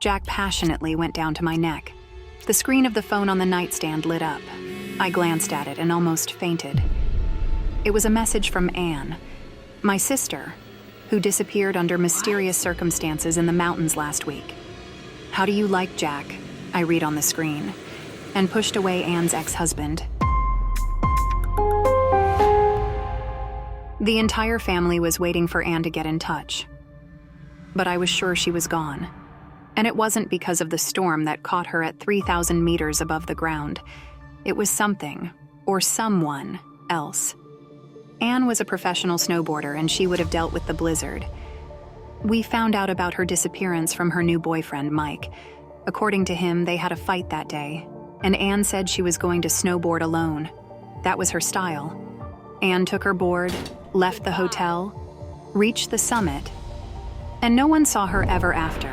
Jack passionately went down to my neck. The screen of the phone on the nightstand lit up. I glanced at it and almost fainted. It was a message from Anne, my sister, who disappeared under mysterious circumstances in the mountains last week. "How do you like Jack?" I read on the screen, and pushed away Anne's ex-husband. The entire family was waiting for Anne to get in touch. But I was sure she was gone. And it wasn't because of the storm that caught her at 3,000 meters above the ground. It was something, or someone, else. Anne was a professional snowboarder and she would have dealt with the blizzard. We found out about her disappearance from her new boyfriend, Mike. According to him, they had a fight that day, and Anne said she was going to snowboard alone. That was her style. Anne took her board, left the hotel, reached the summit, and no one saw her ever after.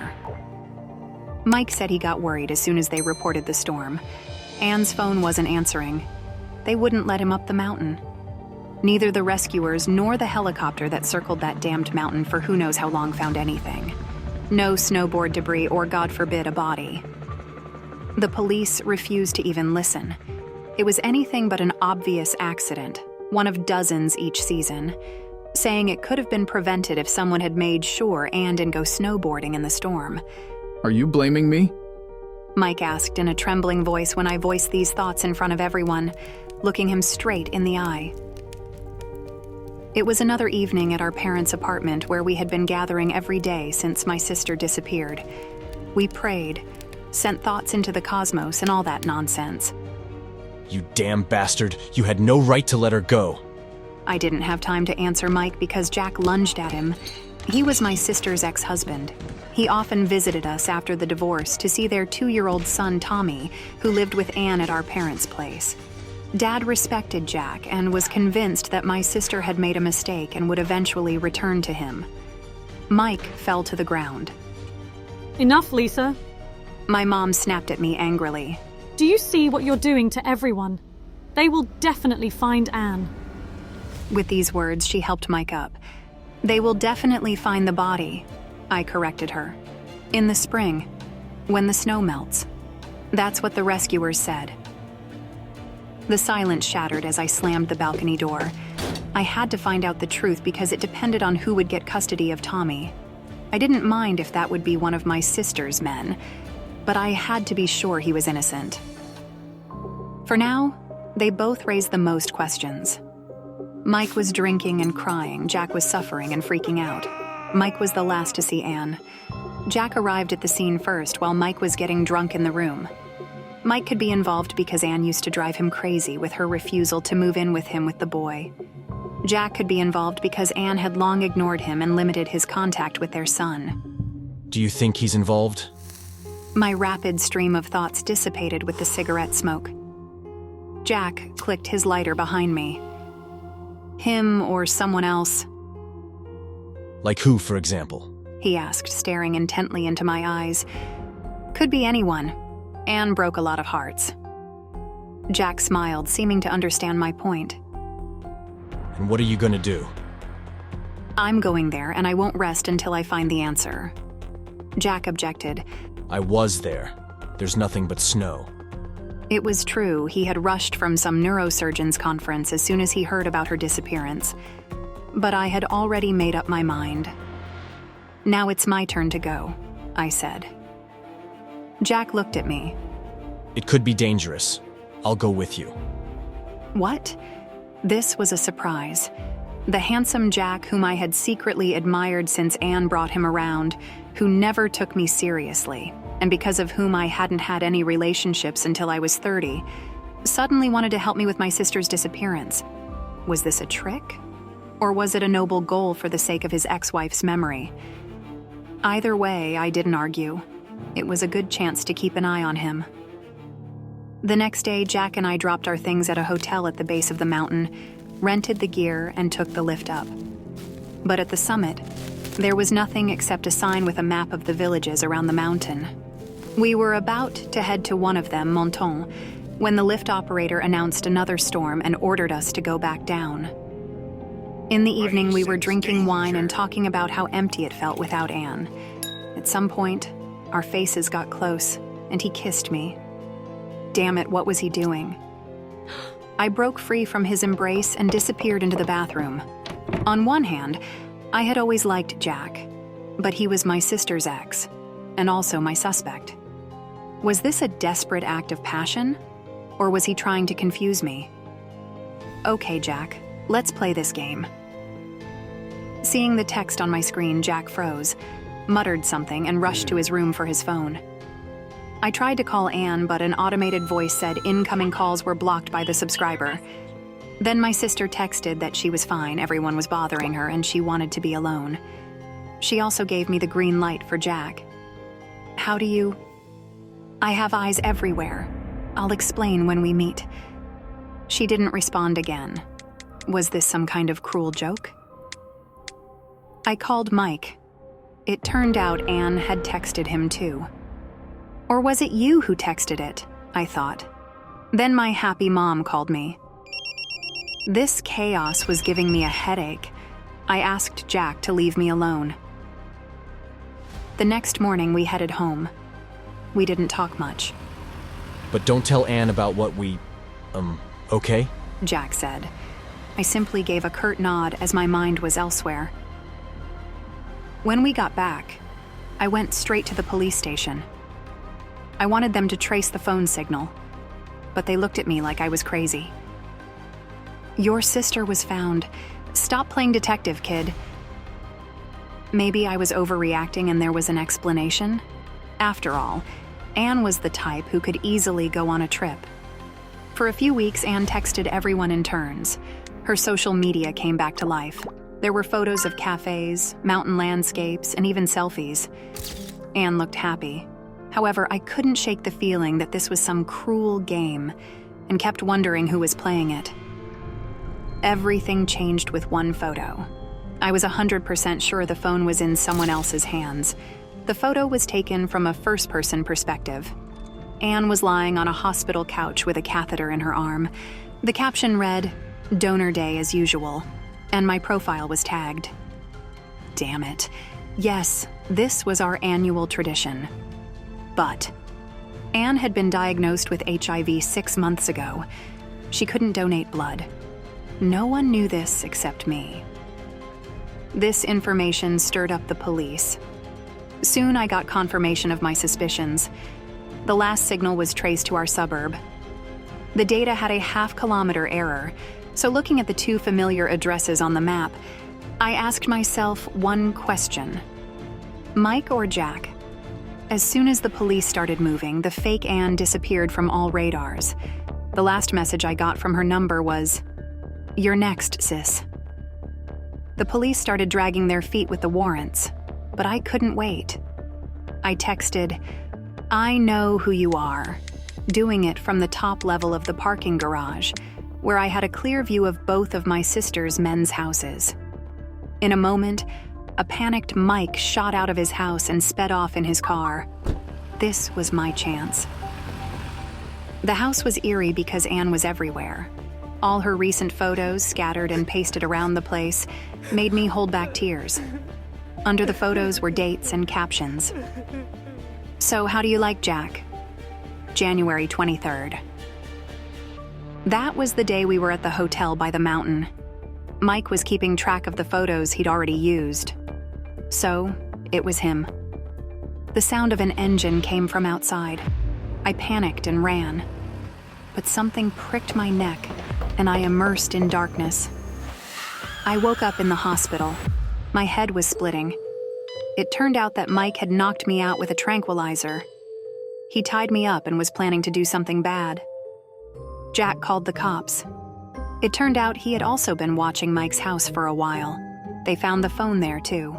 Mike said he got worried as soon as they reported the storm. Anne's phone wasn't answering. They wouldn't let him up the mountain. Neither the rescuers nor the helicopter that circled that damned mountain for who knows how long found anything. No snowboard debris or, God forbid, a body. The police refused to even listen. It was anything but an obvious accident, one of dozens each season, saying it could have been prevented if someone had made sure Anne didn't go snowboarding in the storm. Are you blaming me? Mike asked in a trembling voice when I voiced these thoughts in front of everyone, looking him straight in the eye. It was another evening at our parents' apartment where we had been gathering every day since my sister disappeared. We prayed, sent thoughts into the cosmos and all that nonsense. You damn bastard, you had no right to let her go. I didn't have time to answer Mike because Jack lunged at him. He was my sister's ex-husband. He often visited us after the divorce to see their 2-year-old son, Tommy, who lived with Anne at our parents' place. Dad respected Jack and was convinced that my sister had made a mistake and would eventually return to him. Mike fell to the ground. Enough, Lisa. My mom snapped at me angrily. Do you see what you're doing to everyone? They will definitely find Anne. With these words, she helped Mike up. They will definitely find the body, I corrected her. In the spring, when the snow melts. That's what the rescuers said. The silence shattered as I slammed the balcony door. I had to find out the truth because it depended on who would get custody of Tommy. I didn't mind if that would be one of my sister's men, but I had to be sure he was innocent. For now, they both raised the most questions. Mike was drinking and crying. Jack was suffering and freaking out. Mike was the last to see Anne. Jack arrived at the scene first while Mike was getting drunk in the room. Mike could be involved because Anne used to drive him crazy with her refusal to move in with him with the boy. Jack could be involved because Anne had long ignored him and limited his contact with their son. Do you think he's involved? My rapid stream of thoughts dissipated with the cigarette smoke. Jack clicked his lighter behind me. Him or someone else? Like who, for example? He asked, staring intently into my eyes. Could be anyone. Anne broke a lot of hearts. Jack smiled, seeming to understand my point. And what are you going to do? I'm going there, and I won't rest until I find the answer. Jack objected. I was there. There's nothing but snow. It was true. He had rushed from some neurosurgeon's conference as soon as he heard about her disappearance. But I had already made up my mind. Now it's my turn to go, I said. Jack looked at me. It could be dangerous. I'll go with you. What? This was a surprise. The handsome Jack whom I had secretly admired since Anne brought him around, who never took me seriously, and because of whom I hadn't had any relationships until I was 30, suddenly wanted to help me with my sister's disappearance. Was this a trick? Or was it a noble goal for the sake of his ex-wife's memory? Either way, I didn't argue. It was a good chance to keep an eye on him. The next day, Jack and I dropped our things at a hotel at the base of the mountain, rented the gear, and took the lift up. But at the summit, there was nothing except a sign with a map of the villages around the mountain. We were about to head to one of them, Monton, when the lift operator announced another storm and ordered us to go back down. In the evening, we were drinking wine and talking about how empty it felt without Anne. At some point, Our faces got close, and he kissed me. Damn it, what was he doing? I broke free from his embrace and disappeared into the bathroom. On one hand, I had always liked Jack, but he was my sister's ex, and also my suspect. Was this a desperate act of passion, or was he trying to confuse me? Okay, Jack, let's play this game. Seeing the text on my screen, Jack froze, muttered something, and rushed to his room for his phone. I tried to call Anne, but an automated voice said incoming calls were blocked by the subscriber. Then my sister texted that she was fine, everyone was bothering her, and she wanted to be alone. She also gave me the green light for Jack. How do you... I have eyes everywhere. I'll explain when we meet. She didn't respond again. Was this some kind of cruel joke? I called Mike. It turned out Anne had texted him too. Or was it you who texted it? I thought. Then my happy mom called me. This chaos was giving me a headache. I asked Jack to leave me alone. The next morning we headed home. We didn't talk much. But don't tell Anne about what we... okay? Jack said. I simply gave a curt nod as my mind was elsewhere. When we got back, I went straight to the police station. I wanted them to trace the phone signal, but they looked at me like I was crazy. Your sister was found. Stop playing detective, kid. Maybe I was overreacting and there was an explanation. After all, Anne was the type who could easily go on a trip. For a few weeks, Anne texted everyone in turns. Her social media came back to life. There were photos of cafes, mountain landscapes, and even selfies. Anne looked happy. However, I couldn't shake the feeling that this was some cruel game and kept wondering who was playing it. Everything changed with one photo. I was 100% sure the phone was in someone else's hands. The photo was taken from a first-person perspective. Anne was lying on a hospital couch with a catheter in her arm. The caption read, "Donor Day as usual," and my profile was tagged. Damn it. Yes, this was our annual tradition. But Anne had been diagnosed with HIV 6 months ago. She couldn't donate blood. No one knew this except me. This information stirred up the police. Soon I got confirmation of my suspicions. The last signal was traced to our suburb. The data had a half-kilometer error, so looking at the two familiar addresses on the map, I asked myself one question. Mike or Jack? As soon as the police started moving, the fake Anne disappeared from all radars. The last message I got from her number was, "You're next, sis." The police started dragging their feet with the warrants, but I couldn't wait. I texted, "I know who you are," doing it from the top level of the parking garage, where I had a clear view of both of my sister's men's houses. In a moment, a panicked Mike shot out of his house and sped off in his car. This was my chance. The house was eerie because Anne was everywhere. All her recent photos, scattered and pasted around the place, made me hold back tears. Under the photos were dates and captions. "So how do you like Jack?" January 23rd. That was the day we were at the hotel by the mountain. Mike was keeping track of the photos he'd already used. So, it was him. The sound of an engine came from outside. I panicked and ran. But something pricked my neck, and I immersed in darkness. I woke up in the hospital. My head was splitting. It turned out that Mike had knocked me out with a tranquilizer. He tied me up and was planning to do something bad. Jack called the cops. It turned out he had also been watching Mike's house for a while. They found the phone there, too.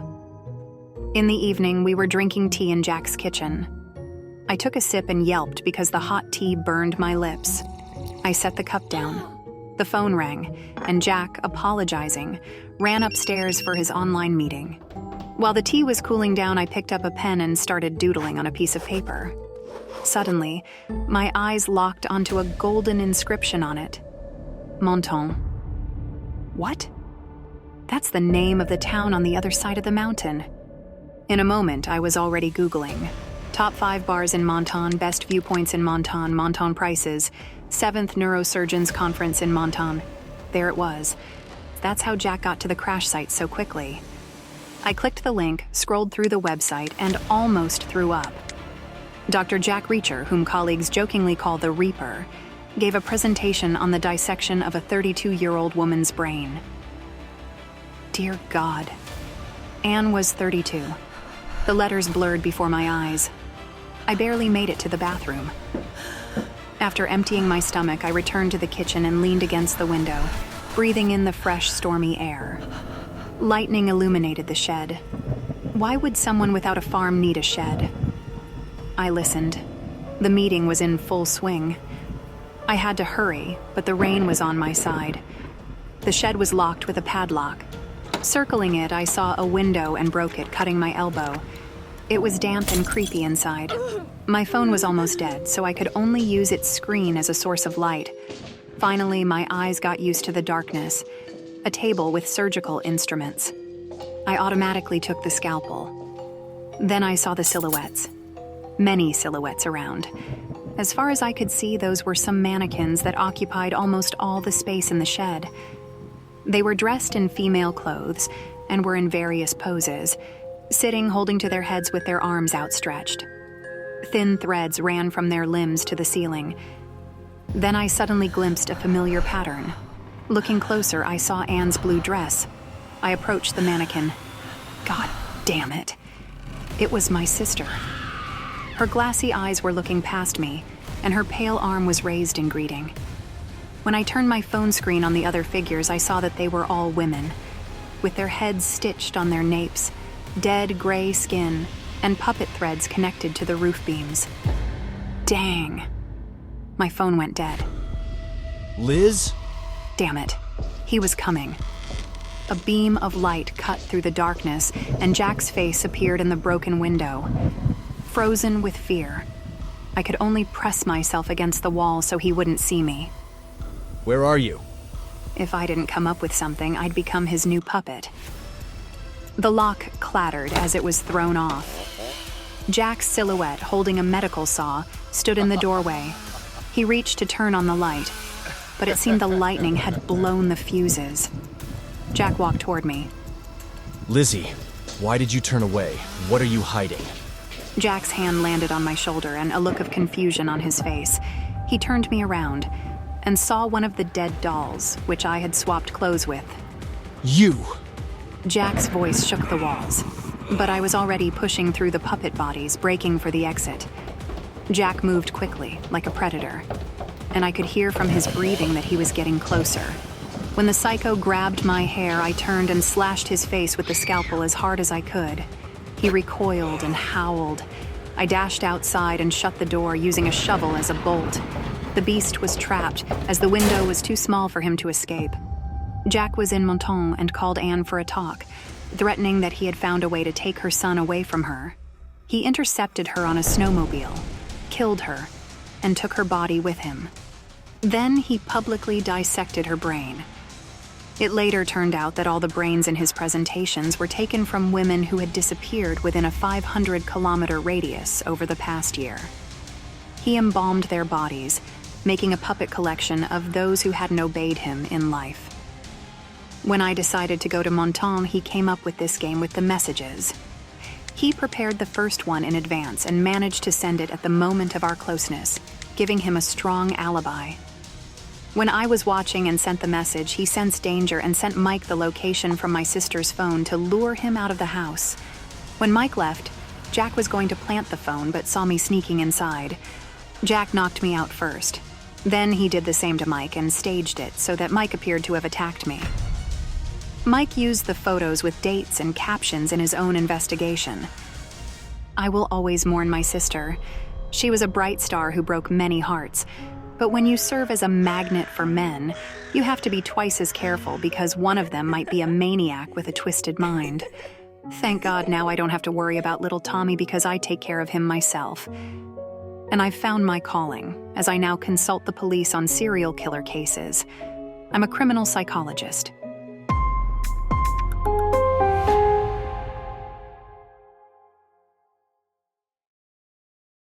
In the evening, we were drinking tea in Jack's kitchen. I took a sip and yelped because the hot tea burned my lips. I set the cup down. The phone rang, and Jack, apologizing, ran upstairs for his online meeting. While the tea was cooling down, I picked up a pen and started doodling on a piece of paper. Suddenly, my eyes locked onto a golden inscription on it. Monton. What? That's the name of the town on the other side of the mountain. In a moment, I was already Googling. Top 5 bars in Monton, best viewpoints in Monton, Monton prices, 7th Neurosurgeons Conference in Monton. There it was. That's how Jack got to the crash site so quickly. I clicked the link, scrolled through the website, and almost threw up. Dr. Jack Reacher, whom colleagues jokingly call the Reaper, gave a presentation on the dissection of a 32-year-old woman's brain. Dear God. Anne was 32. The letters blurred before my eyes. I barely made it to the bathroom. After emptying my stomach, I returned to the kitchen and leaned against the window, breathing in the fresh, stormy air. Lightning illuminated the shed. Why would someone without a farm need a shed? I listened. The meeting was in full swing. I had to hurry, but the rain was on my side. The shed was locked with a padlock. Circling it, I saw a window and broke it, cutting my elbow. It was damp and creepy inside. My phone was almost dead, so I could only use its screen as a source of light. Finally, my eyes got used to the darkness. A table with surgical instruments. I automatically took the scalpel. Then I saw the silhouettes. Many silhouettes around. As far as I could see, those were some mannequins that occupied almost all the space in the shed. They were dressed in female clothes and were in various poses, sitting holding to their heads with their arms outstretched. Thin threads ran from their limbs to the ceiling. Then I suddenly glimpsed a familiar pattern. Looking closer, I saw Anne's blue dress. I approached the mannequin. God damn it. It was my sister. Her glassy eyes were looking past me, and her pale arm was raised in greeting. When I turned my phone screen on the other figures, I saw that they were all women, with their heads stitched on their napes, dead gray skin, and puppet threads connected to the roof beams. Dang. My phone went dead. Liz? Damn it. He was coming. A beam of light cut through the darkness, and Jack's face appeared in the broken window. Frozen with fear. I could only press myself against the wall so he wouldn't see me. Where are you? If I didn't come up with something, I'd become his new puppet. The lock clattered as it was thrown off. Jack's silhouette, holding a medical saw, stood in the doorway. He reached to turn on the light, but it seemed the lightning had blown the fuses. Jack walked toward me. Lizzie, why did you turn away? What are you hiding? Jack's hand landed on my shoulder and a look of confusion on his face. He turned me around and saw one of the dead dolls, which I had swapped clothes with. You! Jack's voice shook the walls, but I was already pushing through the puppet bodies, breaking for the exit. Jack moved quickly, like a predator, and I could hear from his breathing that he was getting closer. When the psycho grabbed my hair, I turned and slashed his face with the scalpel as hard as I could. He recoiled and howled. I dashed outside and shut the door, using a shovel as a bolt. The beast was trapped, as the window was too small for him to escape. Jack was in Monton and called Anne for a talk, threatening that he had found a way to take her son away from her. He intercepted her on a snowmobile, killed her, and took her body with him. Then he publicly dissected her brain. It later turned out that all the brains in his presentations were taken from women who had disappeared within a 500-kilometer radius over the past year. He embalmed their bodies, making a puppet collection of those who hadn't obeyed him in life. When I decided to go to Monton, he came up with this game with the messages. He prepared the first one in advance and managed to send it at the moment of our closeness, giving him a strong alibi. When I was watching and sent the message, he sensed danger and sent Mike the location from my sister's phone to lure him out of the house. When Mike left, Jack was going to plant the phone but saw me sneaking inside. Jack knocked me out first. Then he did the same to Mike and staged it so that Mike appeared to have attacked me. Mike used the photos with dates and captions in his own investigation. I will always mourn my sister. She was a bright star who broke many hearts. But when you serve as a magnet for men, you have to be twice as careful because one of them might be a maniac with a twisted mind. Thank God now I don't have to worry about little Tommy because I take care of him myself. And I've found my calling, as I now consult the police on serial killer cases. I'm a criminal psychologist.